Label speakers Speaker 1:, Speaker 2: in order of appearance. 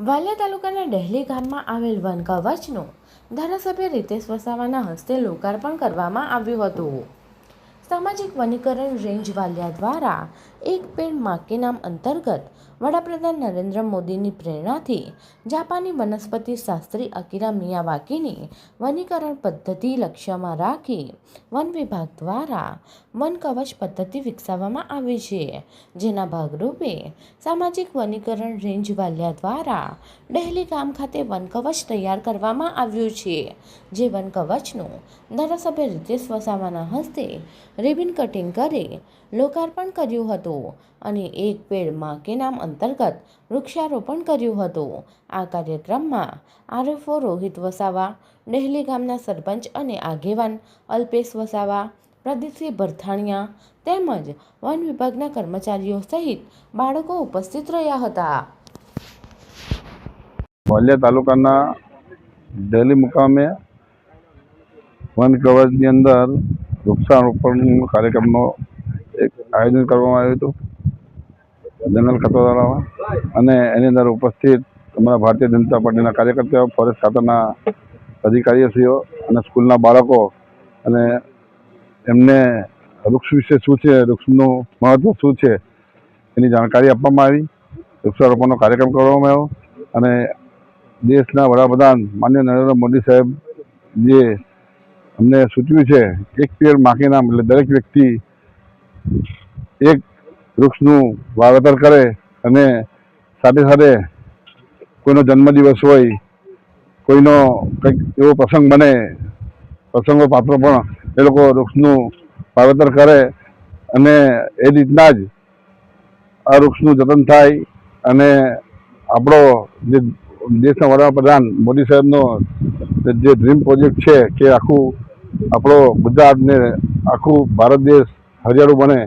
Speaker 1: વાલિયા તાલુકાના ડહેલી ગામમાં આવેલ વન કવચનું ધારાસભ્ય રીતેશ વસાવાના હસ્તે લોકાર્પણ કરવામાં આવ્યું હતું। સામાજિક વનીકરણ રેન્જ વાલિયા દ્વારા એક પેડ માં કે નામ અંતર્ગત વડાપ્રધાન નરેન્દ્ર મોદીની પ્રેરણાથી જાપાની વનસ્પતિ શાસ્ત્રી અકીરા મિયાવાકીની વનીકરણ પદ્ધતિ લક્ષ્યમાં રાખી વન વિભાગ દ્વારા વન કવચ પદ્ધતિ વિકસાવવામાં આવી છે, જેના ભાગરૂપે સામાજિક વનીકરણ રેન્જ વાલિયા દ્વારા ડહેલી ગામ ખાતે વન કવચ તૈયાર કરવામાં આવ્યું છે, જે વન કવચનું ધારાસભ્ય રીતેશ વસાવાના હસ્તે રિબન કટિંગ કરી લોકાર્પણ કર્યું હતું અને એક પેડ માં કે નામ અંતર્ગત વૃક્ષારોપણ કર્યું હતું। આ કાર્યક્રમમાં આરએફઓ રોહિત વસાવા, ડહેલી ગામના સરપંચ અને આગેવાન અલ્પેશ વસાવા, પ્રદીપસિંહ ભરથાણિયા તેમજ વન વિભાગના કર્મચારીઓ સહિત બાળકો ઉપસ્થિત રહ્યા હતા।
Speaker 2: વાલિયા તાલુકાના ડહેલી મુકામે વન કવચની અંદર વૃક્ષારોપણ કાર્યક્રમનો એક આયોજન કરવામાં આવ્યું હતું જનરલ ખતોદરામાં, અને એની અંદર ઉપસ્થિત અમારા ભારતીય જનતા પાર્ટીના કાર્યકર્તાઓ, ફોરેસ્ટ ખાતાના અધિકારીશ્રીઓ અને સ્કૂલના બાળકો, અને એમને વૃક્ષ વિશે શું છે, વૃક્ષનું મહત્વ શું છે એની જાણકારી આપવામાં આવી। વૃક્ષારોપણનો કાર્યક્રમ કરવામાં આવ્યો અને દેશના વડાપ્રધાન માનનીય નરેન્દ્ર મોદી સાહેબ જે અમને સૂચવ્યું છે એક પેડ માં કે નામ, એટલે દરેક વ્યક્તિ એક વૃક્ષનું વાવેતર કરે અને સાથે સાથે કોઈનો જન્મદિવસ હોય, કોઈનો કંઈક એવો પ્રસંગ બને, પ્રસંગો પાત્ર પણ એ લોકો વૃક્ષનું વાવેતર કરે અને એ રીતના જ આ વૃક્ષનું જતન થાય અને આપણો જે દેશના વડાપ્રધાન મોદી સાહેબનો જે ડ્રીમ પ્રોજેક્ટ છે કે આખું આપણો ગુજરાત ને આખું ભારત દેશ હરિયાળું બને,